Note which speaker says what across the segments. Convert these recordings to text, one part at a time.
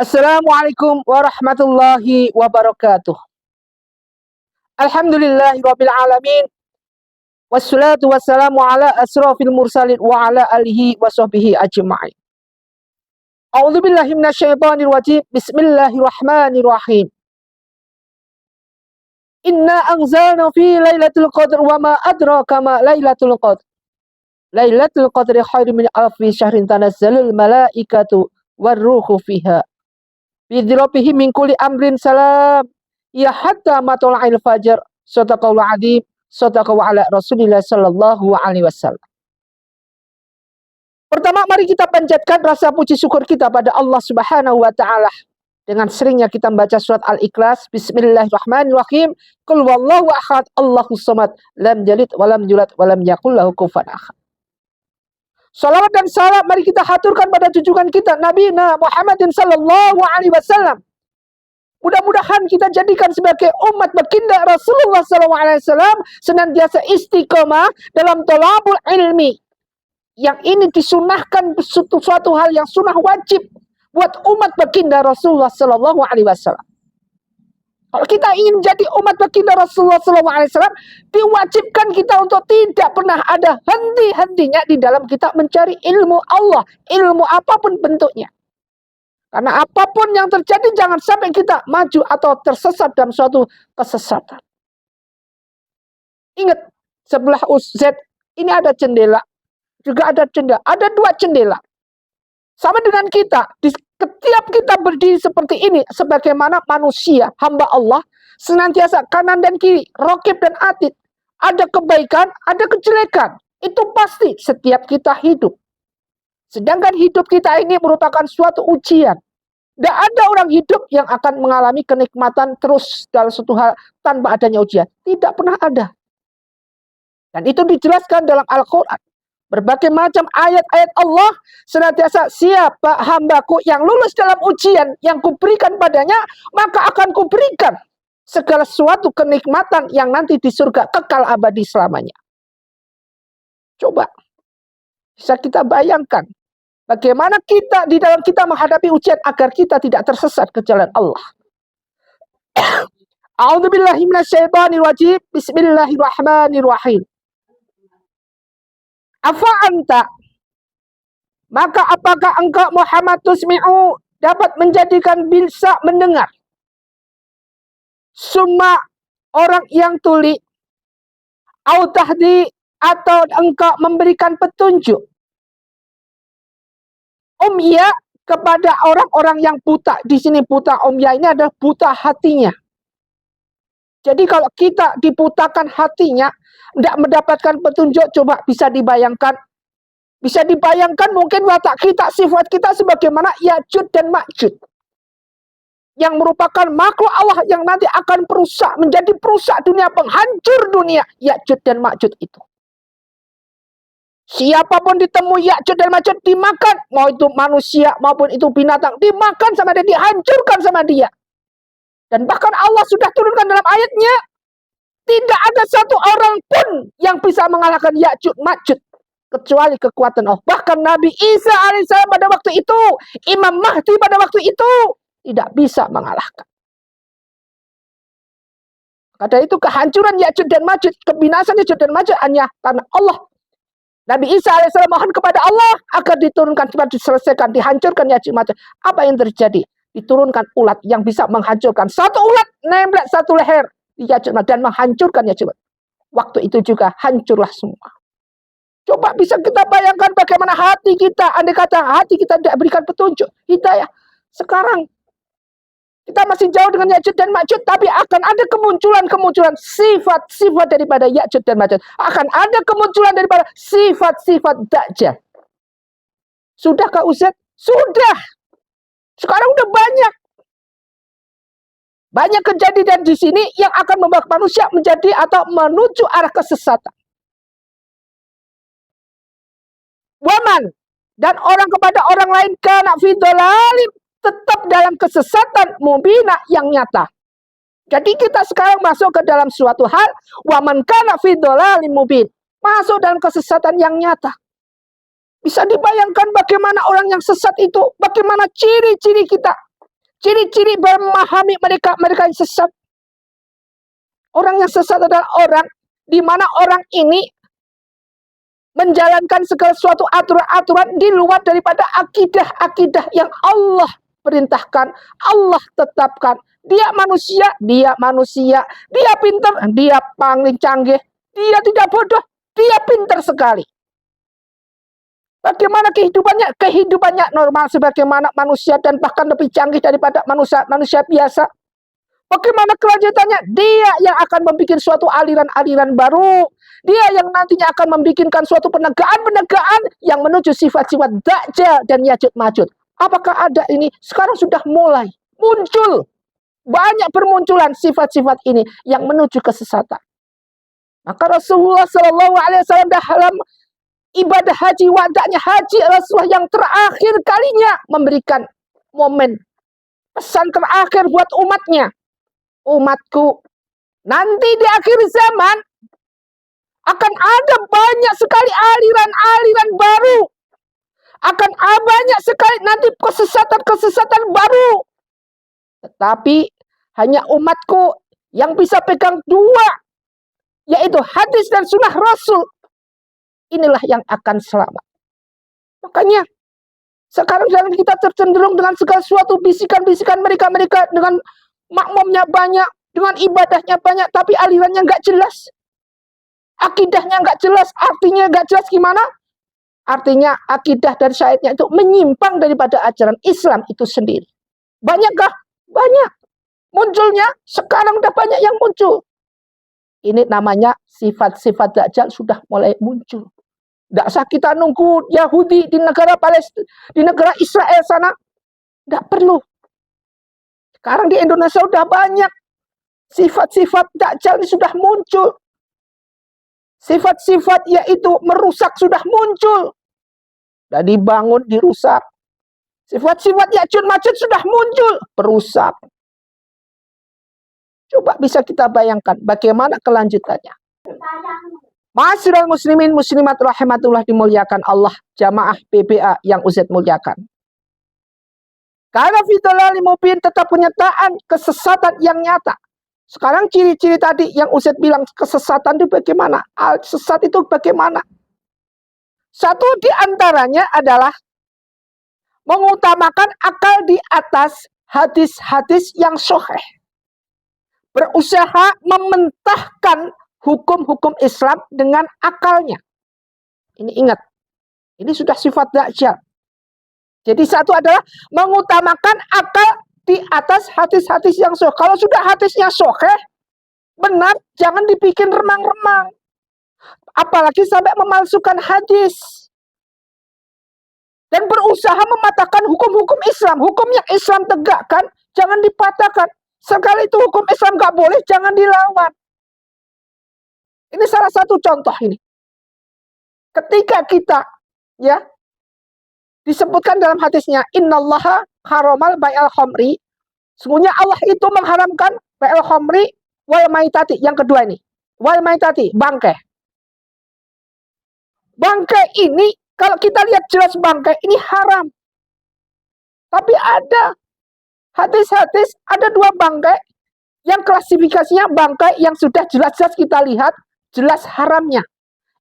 Speaker 1: Assalamualaikum warahmatullahi wabarakatuh. Alhamdulillahirabbil alamin. Wassalatu wassalamu ala asrofil mursalin wa ala alihi wa sahbihi ajma'in. A'udzubillahi minasyaitonir rajim. Bismillahirrahmanirrahim. Inna anzalna fi lailatul qadr wa ma adraka ma lailatul qadr. Lailatul qadri khairum min alfi syahrin tanazzalul malaikatu warruhu fiha. Bidzrabihi min kulli amrin salam. Ya hatta matula'il fajar. Sadaqallahu adzim. Sadaqallahu ala Rasulillah sallallahu alaihi wasallam. Pertama, mari kita panjatkan rasa puji syukur kita pada Allah Subhanahu wa taala dengan seringnya kita membaca surat Al-Ikhlas. Bismillahirrahmanirrahim. Qul huwallahu ahad, Allahus samad, lam yalid wa lam yulad wa lam yakul lahu kufuwan ahad. Salawat dan salam mari kita haturkan pada junjungan kita Nabi Muhammadin sallallahu alaihi wasallam. Mudah-mudahan kita jadikan sebagai umat baginda Rasulullah sallallahu alaihi wasallam senantiasa istiqomah dalam thalabul ilmi. Yang ini disunahkan suatu hal yang sunnah wajib buat umat baginda Rasulullah sallallahu alaihi wasallam. Kalau kita ingin jadi umat baginda Rasulullah sallallahu alaihi wasallam, diwajibkan kita untuk tidak pernah ada henti-hentinya di dalam kita mencari ilmu Allah, ilmu apapun bentuknya. Karena apapun yang terjadi jangan sampai kita maju atau tersesat dalam suatu kesesatan. Ingat, sebelah Z ini ada jendela, juga ada jendela, ada dua jendela. Sama dengan kita, setiap kita berdiri seperti ini, sebagaimana manusia, hamba Allah, senantiasa kanan dan kiri, raqib dan atid. Ada kebaikan, ada kejelekan. Itu pasti setiap kita hidup. Sedangkan hidup kita ini merupakan suatu ujian. Tidak ada orang hidup yang akan mengalami kenikmatan terus dalam suatu hal tanpa adanya ujian. Tidak pernah ada. Dan itu dijelaskan dalam Al-Quran. Berbagai macam ayat-ayat Allah senantiasa siapa hambaku yang lulus dalam ujian yang kuberikan padanya, maka akan kuberikan segala sesuatu kenikmatan yang nanti di surga kekal abadi selamanya. Coba bisa kita bayangkan bagaimana kita di dalam kita menghadapi ujian agar kita tidak tersesat ke jalan Allah. A'udzubillahi minasyaitonir rajim. Bismillahirrahmanirrahim. Afa anta, maka apakah engkau Muhammad tusmi'u dapat menjadikan bisa mendengar summa orang yang tuli, au tahdi atau engkau memberikan petunjuk umya kepada orang-orang yang buta. Di sini buta umya ini adalah buta hatinya. Jadi kalau kita dibutakan hatinya, tidak mendapatkan petunjuk, coba bisa dibayangkan. Bisa dibayangkan mungkin watak kita, sifat kita sebagaimana Ya'juj dan Ma'juj. Yang merupakan makhluk Allah yang nanti akan perusak, menjadi perusak dunia, penghancur dunia. Ya'juj dan Ma'juj itu. Siapapun ditemui Ya'juj dan Ma'juj dimakan. Mau itu manusia maupun itu binatang. Dimakan sama dia, dihancurkan sama dia. Dan bahkan Allah sudah turunkan dalam ayatnya. Tidak ada satu orang pun yang bisa mengalahkan Ya'juj Ma'juj. Kecuali kekuatan Allah. Bahkan Nabi Isa alaihissalam pada waktu itu. Imam Mahdi pada waktu itu. Tidak bisa mengalahkan. Karena itu kehancuran Ya'juj dan Ma'juj. Kebinasan Ya'juj dan Ma'juj hanya karena Allah. Nabi Isa alaihissalam mohon kepada Allah agar diturunkan cepat diselesaikan, dihancurkan Ya'juj Ma'juj. Apa yang terjadi? Diturunkan ulat yang bisa menghancurkan. Satu ulat nembak satu leher di Ya'juj Ma'juj dan menghancurkan Ya'juj Ma'juj. Waktu itu juga hancurlah semua. Coba bisa kita bayangkan bagaimana hati kita. Andai kata hati kita tidak berikan petunjuk hidayah. Sekarang kita masih jauh dengan Ya'juj dan Ma'juj, tapi akan ada kemunculan sifat-sifat daripada Ya'juj dan Ma'juj. Akan ada kemunculan daripada sifat-sifat Dajjal. Sudahkah Ustaz? Sudah. Sekarang udah banyak. Banyak kejadian di sini yang akan membawa manusia menjadi atau menuju arah kesesatan. Waman, dan orang kepada orang lain kana fi dhalalim, tetap dalam kesesatan mubina yang nyata. Jadi kita sekarang masuk ke dalam suatu hal, waman kana fi dhalalim mubin, masuk dalam kesesatan yang nyata. Bisa dibayangkan bagaimana orang yang sesat itu, bagaimana ciri-ciri kita. Ciri-ciri memahami mereka yang sesat. Orang yang sesat adalah orang di mana orang ini menjalankan segala suatu aturan-aturan di luar daripada akidah-akidah yang Allah perintahkan, Allah tetapkan. Dia manusia. Dia pintar, dia paling canggih. Dia tidak bodoh, dia pintar sekali. Bagaimana kehidupannya? Kehidupannya normal sebagaimana manusia dan bahkan lebih canggih daripada manusia biasa. Bagaimana kelanjutannya? Dia yang akan membuat suatu aliran-aliran baru. Dia yang nantinya akan membuat suatu penegaan-penegaan yang menuju sifat-sifat Dajjal dan Ya'juj Ma'juj. Apakah ada ini? Sekarang sudah mulai muncul. Banyak bermunculan sifat-sifat ini yang menuju kesesatan. Maka Rasulullah SAW dalam ibadah haji wadahnya, haji Rasulullah yang terakhir kalinya memberikan momen pesan terakhir buat umatnya. Umatku, nanti di akhir zaman akan ada banyak sekali aliran-aliran baru. Akan ada banyak sekali nanti kesesatan-kesesatan baru. Tetapi hanya umatku yang bisa pegang dua, yaitu hadis dan sunnah Rasul. Inilah yang akan selamat. Makanya sekarang jangan kita tercenderung dengan segala suatu bisikan-bisikan mereka dengan makmumnya banyak, dengan ibadahnya banyak, tapi alirannya nggak jelas. Akidahnya nggak jelas, artinya nggak jelas gimana? Artinya akidah dan syariatnya itu menyimpang daripada ajaran Islam itu sendiri. Banyakkah? Banyak. Munculnya sekarang udah banyak yang muncul. Ini namanya sifat-sifat Dajjal sudah mulai muncul. Tidak usah kita nunggu Yahudi di negara Palestina, di negara Israel sana. Tidak perlu. Sekarang di Indonesia sudah banyak. Sifat-sifat Dajjal ini sudah muncul. Sifat-sifat yaitu merusak sudah muncul. Sudah dibangun, dirusak. Sifat-sifat Ya'juj Ma'juj sudah muncul, perusak. Coba bisa kita bayangkan bagaimana kelanjutannya. Ma'asyiral muslimin muslimat rahimatullah dimuliakan Allah, jamaah PBA yang Ustaz muliakan. Karena fitolali mubin tetap penyataan kesesatan yang nyata. Sekarang ciri-ciri tadi yang Ustaz bilang kesesatan itu bagaimana? Sesat itu bagaimana? Satu di antaranya adalah mengutamakan akal di atas hadis-hadis yang sahih. Berusaha mementahkan hukum-hukum Islam dengan akalnya. Ini ingat, ini sudah sifat Dajjal. Jadi satu adalah mengutamakan akal di atas hadis-hadis yang sahih. Kalau sudah hadisnya sahih, benar, jangan dibikin remang-remang. Apalagi sampai memalsukan hadis. Dan berusaha mematahkan hukum-hukum Islam. Hukum yang Islam tegakkan, jangan dipatahkan. Sekali itu hukum Islam nggak boleh, jangan dilawan. Ini salah satu contoh ini. Ketika kita, ya, disebutkan dalam hadisnya, innallaha haramal bai'al khamri. Sungguhnya Allah itu mengharamkan bai'al khamri wal maitati. Yang kedua ini, wal maitati, bangkai. Bangkai ini, kalau kita lihat jelas bangkai ini haram. Tapi ada hadis-hadis, ada dua bangkai yang klasifikasinya bangkai yang sudah jelas-jelas kita lihat, jelas haramnya.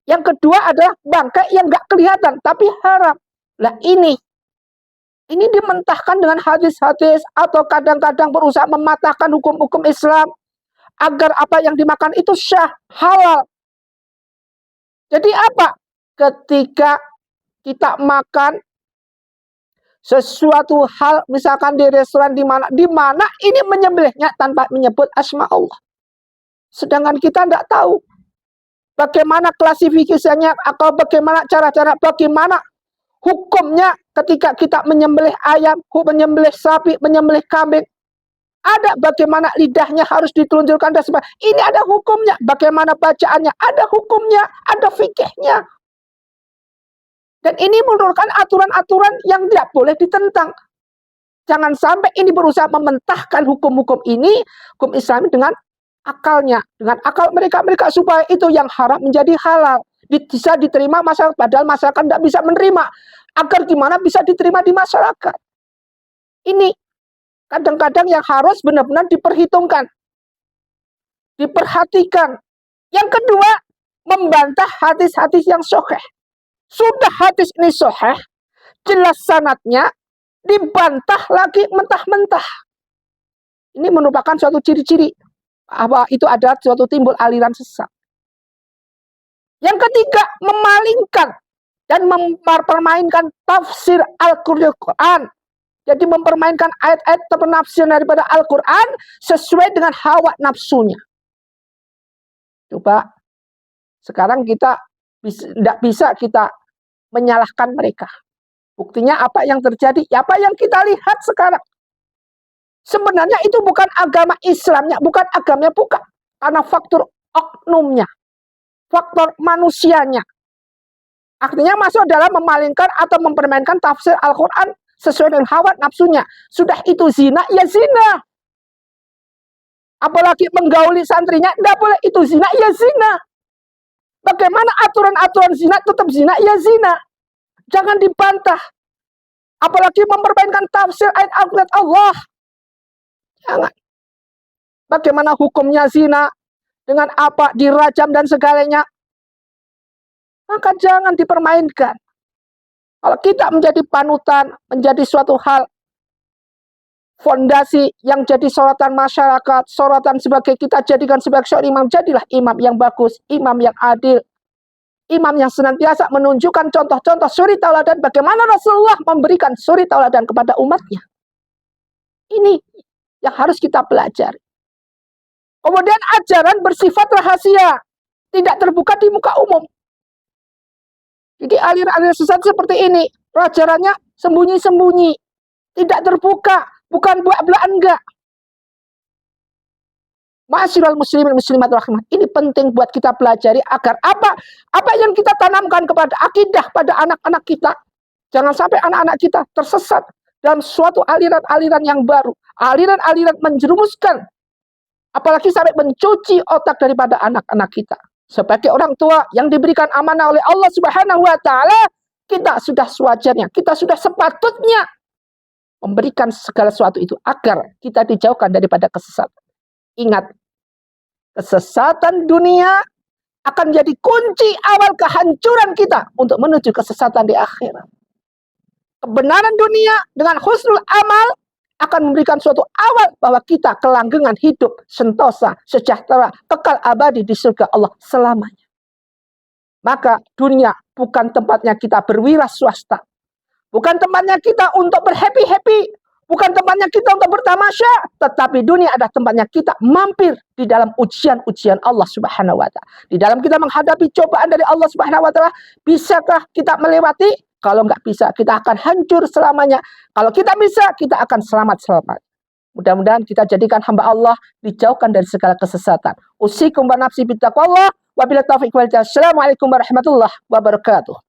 Speaker 1: Yang kedua adalah bangkai yang nggak kelihatan, tapi haram. Lah ini dimentahkan dengan hadis-hadis atau kadang-kadang berusaha mematahkan hukum-hukum Islam agar apa yang dimakan itu syah, halal. Jadi apa? Ketika kita makan sesuatu hal, misalkan di restoran di mana ini menyembelihnya tanpa menyebut asma Allah. Sedangkan kita tidak tahu bagaimana klasifikasinya atau bagaimana cara-cara, bagaimana hukumnya ketika kita menyembelih ayam, menyembelih sapi, menyembelih kambing. Ada bagaimana lidahnya harus ditelunjukkan dan sebagainya. Ini ada hukumnya. Bagaimana bacaannya? Ada hukumnya, ada fikihnya. Dan ini menurunkan aturan-aturan yang tidak boleh ditentang. Jangan sampai ini berusaha mementahkan hukum-hukum ini, hukum Islam dengan akalnya. Dengan akal mereka supaya itu yang haram menjadi halal. Bisa diterima masyarakat, padahal masyarakat tidak bisa menerima. Agar gimana bisa diterima di masyarakat. Ini kadang-kadang yang harus benar-benar diperhitungkan, diperhatikan. Yang kedua, membantah hadis-hadis yang sahih. Sudah hadis ini sahih, jelas sanadnya, dibantah lagi mentah-mentah. Ini merupakan suatu ciri-ciri bahwa itu adalah suatu timbul aliran sesat. Yang ketiga, memalingkan dan mempermainkan tafsir Al-Quran. Jadi mempermainkan ayat-ayat penafsiran daripada Al-Quran sesuai dengan hawa nafsunya. Coba sekarang kita tidak bisa kita menyalahkan mereka. Buktinya apa yang terjadi? Ya, apa yang kita lihat sekarang. Sebenarnya itu bukan agama Islamnya, bukan agamanya, bukan. Karena faktor oknumnya, faktor manusianya. Artinya masuk dalam memalingkan atau mempermainkan tafsir Al-Quran sesuai dengan hawa nafsunya. Sudah itu zina, ya zina. Apalagi menggauli santrinya, tidak boleh, itu zina, ya zina. Bagaimana aturan-aturan zina, tetap zina, ya zina. Jangan dibantah. Apalagi mempermainkan tafsir ayat Al-Quran Allah. Jangan. Bagaimana hukumnya zina, dengan apa, dirajam dan segalanya. Maka jangan dipermainkan. Kalau kita menjadi panutan, menjadi suatu hal, fondasi yang jadi sorotan masyarakat, sorotan sebagai kita jadikan sebagai seorang imam, jadilah imam yang bagus, imam yang adil, imam yang senantiasa menunjukkan contoh-contoh suri tauladan bagaimana Rasulullah memberikan suri tauladan kepada umatnya. Ini yang harus kita pelajari. Kemudian ajaran bersifat rahasia, tidak terbuka di muka umum. Jadi aliran-aliran sesat seperti ini, ajarannya sembunyi-sembunyi, tidak terbuka, bukan buat-buatan, enggak. Ma'asyiral muslimin muslimat rahimah. Ini penting buat kita pelajari agar apa yang kita tanamkan kepada akidah pada anak-anak kita, jangan sampai anak-anak kita tersesat dalam suatu aliran-aliran yang baru, aliran-aliran menjerumuskan, apalagi sampai mencuci otak daripada anak-anak kita. Sebagai orang tua yang diberikan amanah oleh Allah Subhanahu wa Ta'ala, kita sudah sewajarnya, kita sudah sepatutnya memberikan segala sesuatu itu agar kita dijauhkan daripada kesesatan. Ingat, kesesatan dunia akan menjadi kunci awal kehancuran kita untuk menuju kesesatan di akhirat. Kebenaran dunia dengan husnul amal akan memberikan suatu awal bahwa kita kelanggengan hidup, sentosa, sejahtera, kekal abadi di surga Allah selamanya. Maka dunia bukan tempatnya kita berwira swasta. Bukan tempatnya kita untuk berhappy-happy. Bukan tempatnya kita untuk bertamasya. Tetapi dunia adalah tempatnya kita mampir di dalam ujian-ujian Allah Subhanahu wa Ta'ala. Di dalam kita menghadapi cobaan dari Allah Subhanahu wa Ta'ala, bisakah kita melewati? Kalau nggak bisa, kita akan hancur selamanya. Kalau kita bisa, kita akan selamat selamanya. Mudah-mudahan kita jadikan hamba Allah, dijauhkan dari segala kesesatan. Usikum wa nafsi bittaqwallah, wabillahi taufiq wal hidayah. Assalamualaikum warahmatullahi wabarakatuh.